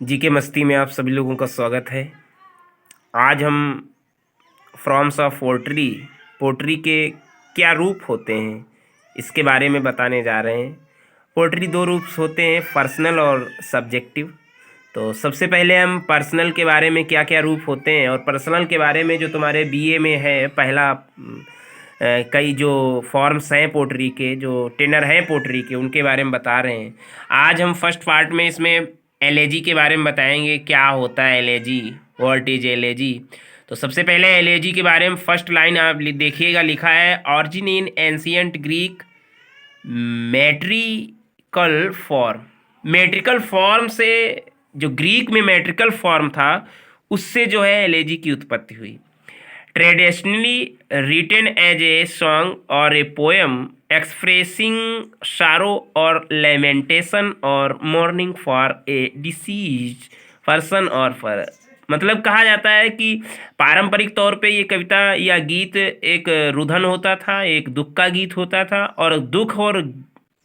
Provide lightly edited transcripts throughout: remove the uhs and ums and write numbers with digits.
GK मस्ती में आप सभी लोगों का स्वागत है। आज हम फॉर्म्स ऑफ पोट्री पोट्री के क्या रूप होते हैं इसके बारे में बताने जा रहे हैं। पोट्री दो रूप होते हैं, पर्सनल और सब्जेक्टिव। तो सबसे पहले हम पर्सनल के बारे में क्या क्या रूप होते हैं और पर्सनल के बारे में जो तुम्हारे बीए में है पहला कई जो फॉर्म्स हैं पोट्री के, जो टेनर हैं पोट्री के, उनके बारे में बता रहे हैं। आज हम फर्स्ट पार्ट में इसमें एलेजी के बारे में बताएंगे, क्या होता है एलेजी, व्हाट इज एलेजी। तो सबसे पहले एलेजी के बारे में फर्स्ट लाइन आप देखिएगा, लिखा है origin in ancient Greek metrical form. Metrical form से, जो ग्रीक में मेट्रिकल फॉर्म था, उससे जो है एलेजी की उत्पत्ति हुई। Traditionally written as a song और ए पोएम एक्सप्रेसिंग सारो और लेमेंटेशन और mourning for a deceased person और फॉर, मतलब कहा जाता है कि पारंपरिक तौर पे ये कविता या गीत एक रुदन होता था, एक दुख का गीत होता था। और दुख और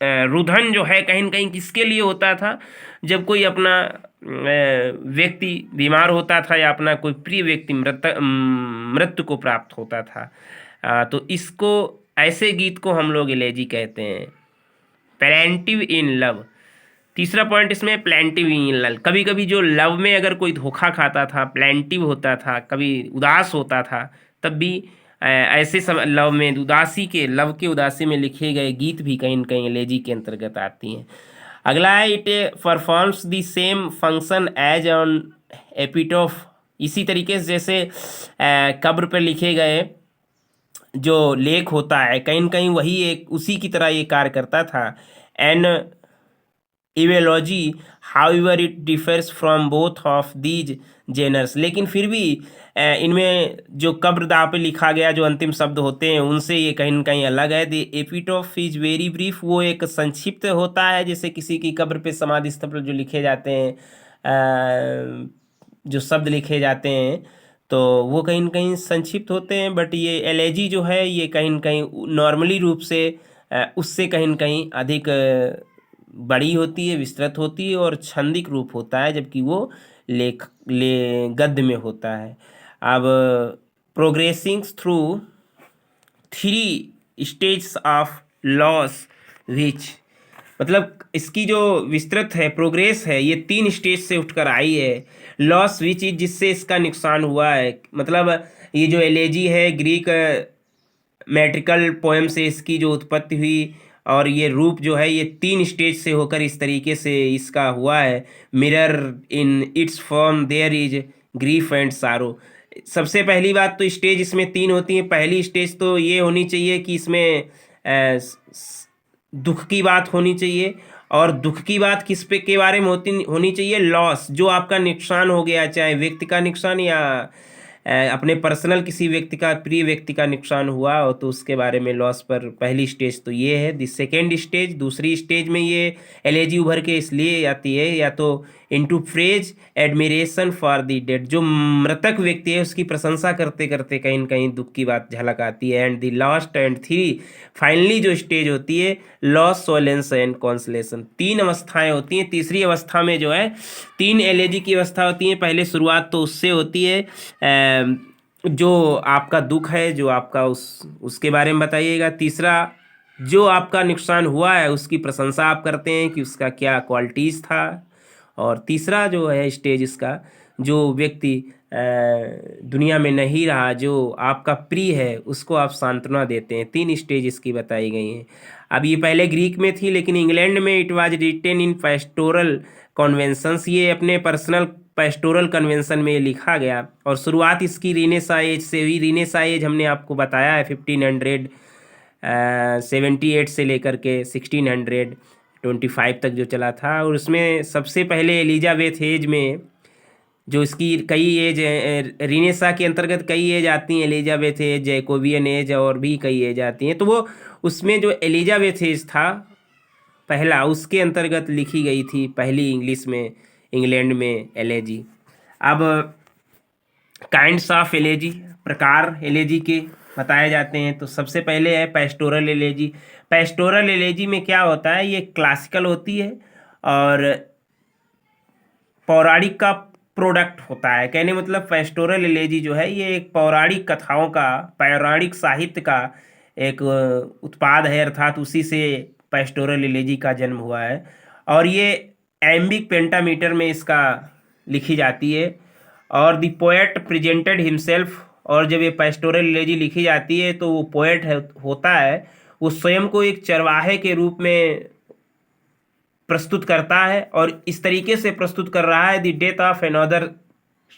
रुदन जो है कहीं न कहीं किसके लिए होता था, जब कोई अपना व्यक्ति बीमार होता था या अपना कोई प्रिय व्यक्ति मृत्यु को प्राप्त होता था। तो इसको, ऐसे गीत को हम लोग एलेजी कहते हैं। प्लेंटिव इन लव, तीसरा पॉइंट इसमें प्लेंटिव इन लव। कभी कभी जो लव में अगर कोई धोखा खाता था, प्लेंटिव होता था, कभी उदास होता था, तब भी ऐसे सब लव में उदासी के, लव के उदासी में लिखे गए गीत भी कहीं न कहीं एलेजी के अंतर्गत आती हैं। अगला है it performs the same function as an epitaph. इसी तरीके से जैसे कब्र पर लिखे गए जो लेख होता है, कहीं न कहीं वही एक उसी की तरह ये कार्य करता था। And eulogy however it differs from both of these genres, लेकिन फिर भी इनमें जो कब्र दाह पे लिखा गया जो अंतिम शब्द होते हैं उनसे ये कहीं न कहीं अलग है। द एपिटोफ इज वेरी ब्रीफ, वो एक संक्षिप्त होता है, जैसे किसी की कब्र पे समाधि स्थल पर जो लिखे जाते हैं जो शब्द लिखे जाते हैं, तो वो कहीं न कहीं संक्षिप्त होते हैं। बट ये एलेजी जो है ये कहीं न कहीं नॉर्मली रूप से उससे कहीं न कहीं अधिक बड़ी होती है, विस्तृत होती है और छंदिक रूप होता है, जबकि वो गद्य में होता है। अब progressing through three stage of loss which, मतलब इसकी जो विस्तृत है, प्रोग्रेस है, ये 3 स्टेज से उठकर आई है। लॉस विच इज, जिससे इसका नुकसान हुआ है, मतलब ये जो एलेजी है ग्रीक मेट्रिकल पोएम से इसकी जो उत्पत्ति हुई, और ये रूप जो है ये 3 स्टेज से होकर इस तरीके से इसका हुआ है। Mirror in its form there is grief and sorrow. सबसे पहली बात तो स्टेज इसमें 3 होती हैं। पहली स्टेज तो ये होनी चाहिए कि इसमें दुख की बात होनी चाहिए, और दुख की बात किस पे के बारे में होनी चाहिए, लॉस, जो आपका नुकसान हो गया, चाहे व्यक्ति का नुकसान या अपने पर्सनल किसी व्यक्ति का, प्रिय व्यक्ति का नुकसान हुआ हो, तो उसके बारे में लॉस पर पहली स्टेज तो ये है। द सेकेंड स्टेज, दूसरी स्टेज में ये एलेजी उभर के इसलिए आती है, या तो into phrase admiration for the dead, जो मृतक व्यक्ति है उसकी प्रशंसा करते करते कहीं न कहीं दुख की बात झलक आती है। And the last and three, finally जो स्टेज होती है लॉस, सोलेंस एंड कॉन्सलेशन। 3 अवस्थाएं होती हैं। तीसरी अवस्था में जो है 3 एलेजी की अवस्था होती है। पहले शुरुआत तो उससे होती है जो आपका दुख है, जो आपका उसके बारे में बताइएगा। तीसरा, जो आपका नुकसान हुआ है उसकी प्रशंसा आप करते हैं कि उसका क्या क्वालिटीज़ था। और तीसरा जो है स्टेज इसका, जो व्यक्ति दुनिया में नहीं रहा, जो आपका प्रिय है, उसको आप सांत्वना देते हैं। 3 स्टेज इसकी बताई गई हैं। अब ये पहले ग्रीक में थी, लेकिन इंग्लैंड में it was written in pastoral conventions, ये अपने पर्सनल पेस्टोरल कन्वेंशन में लिखा गया। और शुरुआत इसकी रीनेसा एज से हुई। रीनेसा एज हमने आपको बताया है 1578 से लेकर के 1625 तक जो चला था। और उसमें सबसे पहले एलिजाबेथ एज में, जो इसकी कई एज, रीनेसा के अंतर्गत कई एज आती हैं, एलिजाबेथ एज, जैकोबियन एज और भी कई एज आती हैं। तो वो उसमें जो एलिजाबेथ एज था पहला, उसके अंतर्गत लिखी गई थी पहली इंग्लिश में इंग्लैंड में एलेजी। अब काइंड्स ऑफ एलेजी, प्रकार एलेजी के बताए जाते हैं। तो सबसे पहले है पेस्टोरल एलेजी। पेस्टोरल एलेजी में क्या होता है, ये क्लासिकल होती है और पौराणिक का प्रोडक्ट होता है। कहने मतलब पेस्टोरल एलेजी जो है ये एक पौराणिक कथाओं का, पौराणिक साहित्य का एक उत्पाद है, अर्थात उसी से पेस्टोरल एलेजी का जन्म हुआ है। और ये एम्बिक पेंटामीटर में इसका लिखी जाती है। और द पोएट प्रेजेंटेड हिमसेल्फ, और जब ये पेस्टोरल एलेजी लिखी जाती है तो वो पोएट होता है, वो स्वयं को एक चरवाहे के रूप में प्रस्तुत करता है, और इस तरीके से प्रस्तुत कर रहा है the death of another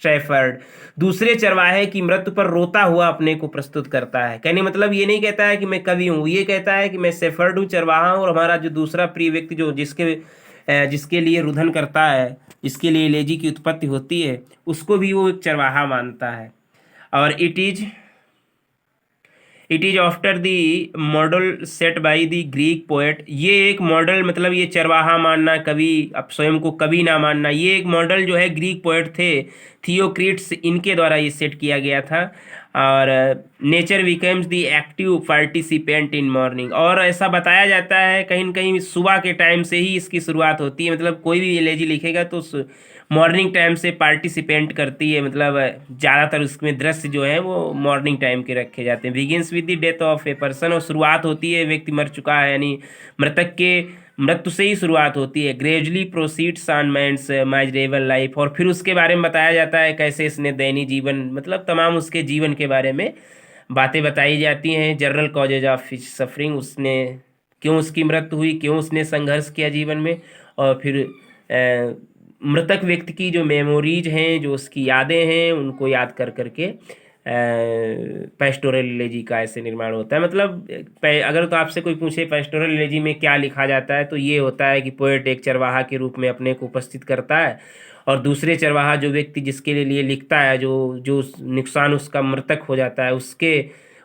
shepherd, दूसरे चरवाहे की मृत्यु पर रोता हुआ अपने को प्रस्तुत करता है। कहने मतलब ये नहीं कहता है कि मैं कवि हूँ, ये कहता है कि मैं शेफर्ड हूँ, चरवाहा हूँ, और हमारा जो दूसरा प्रिय व्यक्ति जो जिसके लिए रुदन करता है, जिसके लिए एलेजी की उत्पत्ति होती है, उसको भी वो एक चरवाहा मानता है। और it is after the model set by the Greek poet, ये एक मॉडल मतलब ये चरवाहा मानना, कवि अब स्वयं को कवि ना मानना, ये एक मॉडल जो है ग्रीक पोएट थे थियोक्रिट्स, इनके द्वारा ये सेट किया गया था। और nature becomes the active participant in morning, और ऐसा बताया जाता है कहीं न कहीं सुबह के टाइम से ही इसकी शुरुआत होती है। मतलब कोई भी एलेजी लिखेगा तो मॉर्निंग टाइम से पार्टिसिपेंट करती है, मतलब ज़्यादातर उसमें दृश्य जो है वो मॉर्निंग टाइम के रखे जाते हैं। Begins with the death of a person, और शुरुआत होती है व्यक्ति मर चुका है यानी मृतक के मृत्यु से ही शुरुआत होती है। Gradually proceeds on man's miserable life, और फिर उसके बारे में बताया जाता है कैसे इसने दैनिक जीवन, मतलब तमाम उसके जीवन के बारे में बातें बताई जाती हैं। जनरल कॉजेज ऑफ सफरिंग, उसने क्यों उसकी मृत्यु हुई, क्यों उसने संघर्ष किया जीवन में, और फिर मृतक व्यक्ति की जो मेमोरीज हैं, जो उसकी यादें हैं, उनको याद कर करके पेस्टोरल एलेजी का ऐसे निर्माण होता है। मतलब अगर तो आपसे कोई पूछे पेस्टोरल एलेजी में क्या लिखा जाता है, तो ये होता है कि पोएट एक चरवाहा के रूप में अपने को उपस्थित करता है, और दूसरे चरवाहा जो व्यक्ति जिसके लिए लिखता है, जो जो नुकसान उसका मृतक हो जाता है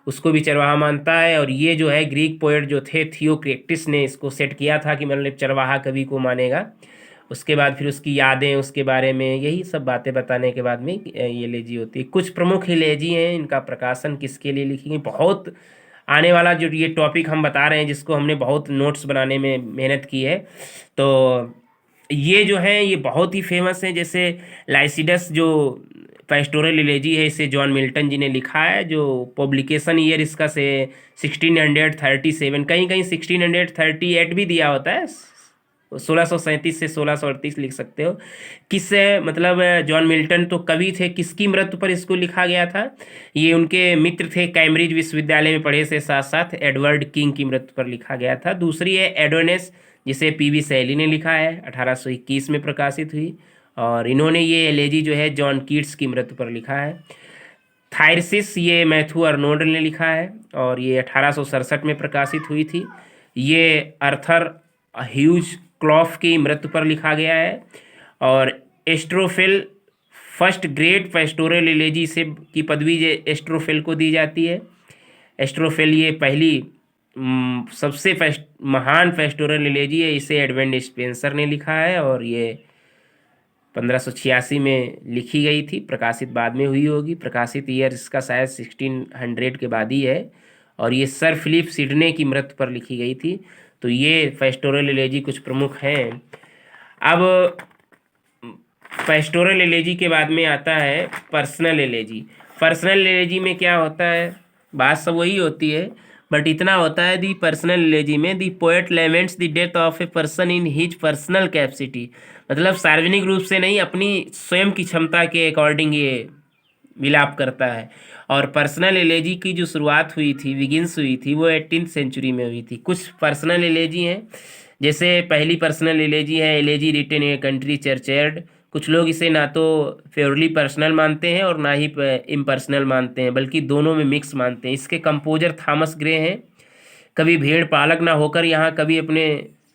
उसको भी चरवाहा मानता है। और ये जो है ग्रीक पोएट जो थे थियोक्रिटिस ने इसको सेट किया था कि मतलब चरवाहा कवि को मानेगा। उसके बाद फिर उसकी यादें, उसके बारे में यही सब बातें बताने के बाद में ये एलेजी होती है। कुछ प्रमुख एलेजी हैं, इनका प्रकाशन किसके लिए लिखी गई, बहुत आने वाला जो ये टॉपिक हम बता रहे हैं जिसको हमने बहुत नोट्स बनाने में मेहनत की है, तो ये जो है ये बहुत ही फेमस है। जैसे लाइसिडस जो पेस्टोरल एलेजी है, इसे जॉन मिल्टन जी ने लिखा है, जो पब्लिकेशन ईयर इसका से 1637, कहीं कहीं 1638 भी दिया होता है, 1637 से 1638 लिख सकते हो। किस मतलब जॉन मिल्टन तो कवि थे, किसकी मृत्यु पर इसको लिखा गया था, ये उनके मित्र थे, कैम्ब्रिज विश्वविद्यालय में पढ़े से साथ साथ एडवर्ड किंग की मृत्यु पर लिखा गया था। दूसरी है एडोनेस, जिसे पीवी शैली ने लिखा है, 1821 में प्रकाशित हुई, और इन्होंने ये एलेजी जो है जॉन कीट्स की मृत्यु पर लिखा है। थायरसिस, ये मैथ्यू अर्नोल्ड ने लिखा है, और ये 1867 में प्रकाशित हुई थी। ये अर्थर ह्यूज क्लॉफ की मृत्यु पर लिखा गया है। और Astrophil, first great pastoral elegy से की पदवी एस्ट्रोफिल को दी जाती है। एस्ट्रोफिल ये पहली सबसे महान पेस्टोरल एलेजी है, इसे एडवेंड स्पेंसर ने लिखा है, और ये 1586 में लिखी गई थी, प्रकाशित बाद में हुई होगी। प्रकाशित ईयर इसका शायद 1600 के बाद ही है, और ये सर फिलिप सिडने की मृत्यु पर लिखी गई थी। तो ये पेस्टोरल एलेजी कुछ प्रमुख हैं। अब पेस्टोरल एलेजी के बाद में आता है पर्सनल एलेजी। पर्सनल एलेजी में क्या होता है, बात सब वही होती है, बट इतना होता है दी पर्सनल एलेजी में दी poet laments the death of a person in his personal capacity, मतलब सार्वजनिक रूप से नहीं, अपनी स्वयं की क्षमता के अकॉर्डिंग ये विलाप करता है। और पर्सनल एलेजी की जो शुरुआत हुई थी, बिगिंस हुई थी, वो 18th सेंचुरी में हुई थी। कुछ पर्सनल एलेजी हैं, जैसे पहली पर्सनल एलेजी है एलेजी रिटन ए कंट्री चर्चर्ड। कुछ लोग इसे ना तो प्योरली पर्सनल मानते हैं और ना ही इम्पर्सनल मानते हैं, बल्कि दोनों में मिक्स मानते हैं। इसके कंपोजर थॉमस ग्रे हैं। कभी भेड़ पालक ना होकर यहाँ कभी अपने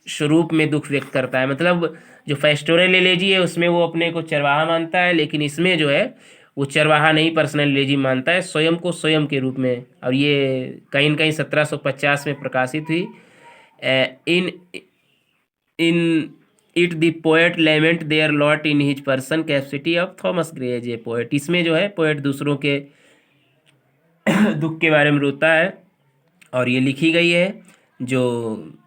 स्वरूप में दुख व्यक्त करता है। मतलब जो पेस्टोरल एलेजी है उसमें वो अपने को चरवाहा मानता है, लेकिन इसमें जो है वो चरवाहा नहीं पर्सनल एलेजी मानता है, स्वयं को स्वयं के रूप में। और ये कहीं न कहीं 1750 में प्रकाशित हुई। In in it the poet lament their lot in his person capacity of Thomas Gray as a poet. इसमें जो है पोएट दूसरों के दुख के बारे में रोता है, और ये लिखी गई है। जो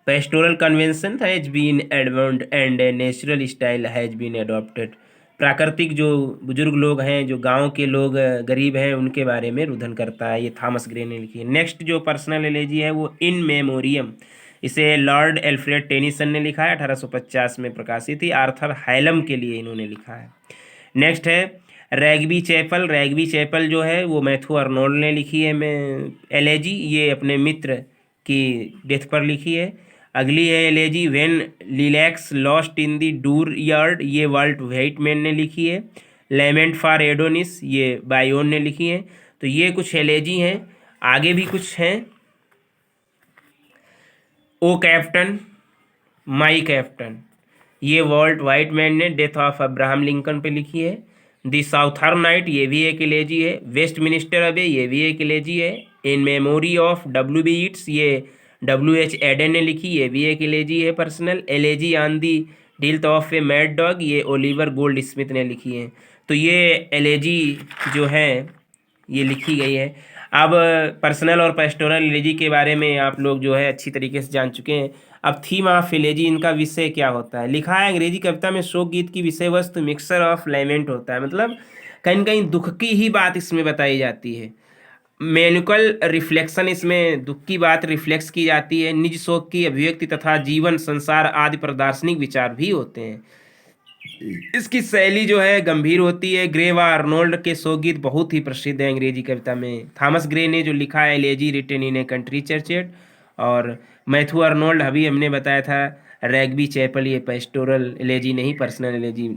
pastoral convention has been advanced and a natural style has been adopted, प्राकृतिक जो बुजुर्ग लोग हैं, जो गांव के लोग गरीब हैं, उनके बारे में रुदन करता है। ये थॉमस ग्रे ने लिखी है। नेक्स्ट जो पर्सनल एलेजी है वो इन मेमोरियम, इसे लॉर्ड एल्फ्रेड टेनिसन ने लिखा है, 1850 में प्रकाशित थी। आर्थर हैलम के लिए इन्होंने लिखा है। नेक्स्ट है रैग्बी चैपल। रैग्बी चैपल जो है वो मैथ्यू अर्नोल्ड ने लिखी है में एलेजी, ये अपने मित्र की डेथ पर लिखी है। अगली है elegy when lilacs lost in the dooryard, ये वाल्ट व्हाइटमैन ने लिखी है। लेमेंट फॉर एडोनिस, ये बायोन ने लिखी है। तो ये कुछ एलेजी हैं, आगे भी कुछ हैं। ओ कैप्टन, माई कैप्टन, ये वॉल्ट व्हाइटमैन ने डेथ ऑफ अब्राहम लिंकन पे लिखी है। दी साउथर्न नाइट, ये भी एक एलेजी है। वेस्ट मिनिस्टर अबे, ये भी एक एलेजी है। In memory of W.B. Yeats, ये W.H. एडन ने लिखी, ये भी एक एलेजी है personal. Elegy on the death of a mad dog, ये ओलिवर गोल्ड स्मिथ ने लिखी है। तो ये एलेजी जो है ये लिखी गई है। अब पर्सनल और पेस्टोरल एलेजी के बारे में आप लोग जो है अच्छी तरीके से जान चुके हैं। अब थीम ऑफ एलेजी, इनका विषय क्या होता है। लिखा है अंग्रेजी कविता में शोक गीत की विषय वस्तु मिक्सर ऑफ लैमेंट होता है, मतलब कहीं न कहीं दुख की ही बात इसमें बताई जाती है। मैनुअल रिफ्लेक्शन, इसमें दुख की बात रिफ्लेक्स की जाती है। निज शोक की अभिव्यक्ति तथा जीवन संसार आदि पर दार्शनिक विचार भी होते हैं। इसकी शैली जो है गंभीर होती है। ग्रे व अर्नोल्ड के शोक गीत बहुत ही प्रसिद्ध है अंग्रेजी कविता में। थॉमस ग्रे ने जो लिखा है elegy written in a country churchyard, और मैथ्यू अर्नोल्ड अभी हमने बताया था रैग्बी चैपल, ये पेस्टोरल एलेजी नहीं पर्सनल एलेजी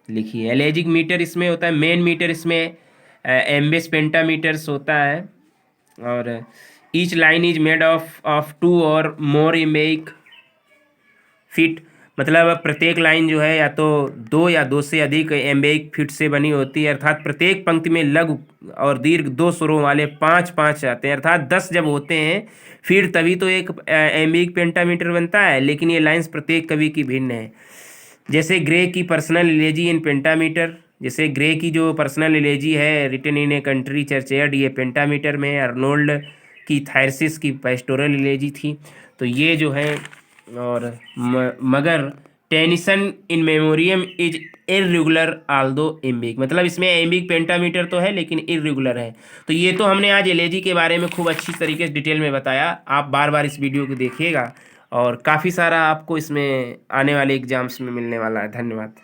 लिखी है। एलेजिक मीटर इसमें होता है, मेन मीटर इसमें एम्बेस पेंटामीटर्स होता है। और each line is made of 2 और मोर इमेक फिट, मतलब प्रत्येक लाइन जो है या तो 2 या 2 से अधिक एम्बेक फिट से बनी होती है, अर्थात प्रत्येक पंक्ति में लघु और दीर्घ 2 स्वरों वाले 5-5 आते हैं, अर्थात 10 जब होते हैं फिर तभी तो एक एम्बिक पेंटामीटर बनता है। लेकिन ये लाइंस प्रत्येक कवि की भिन्न है। जैसे ग्रे की पर्सनल एलेजी इन पेंटामीटर, जैसे ग्रे की जो पर्सनल एलेजी है रिटन इन ए कंट्री चर्चेड, ये पेंटामीटर में है। अर्नोल्ड की थायरसिस की पेस्टोरल एलेजी थी। तो ये जो है, और मगर Tennyson In Memoriam is irregular although iambic, मतलब इसमें एम्बिक पेंटामीटर तो है लेकिन इर्रेगुलर है। तो ये तो हमने आज एलेजी के बारे में खूब अच्छी तरीके से डिटेल में बताया। आप बार बार इस वीडियो को देखिएगा और काफ़ी सारा आपको इसमें आने वाले एग्जाम्स में मिलने वाला है। धन्यवाद।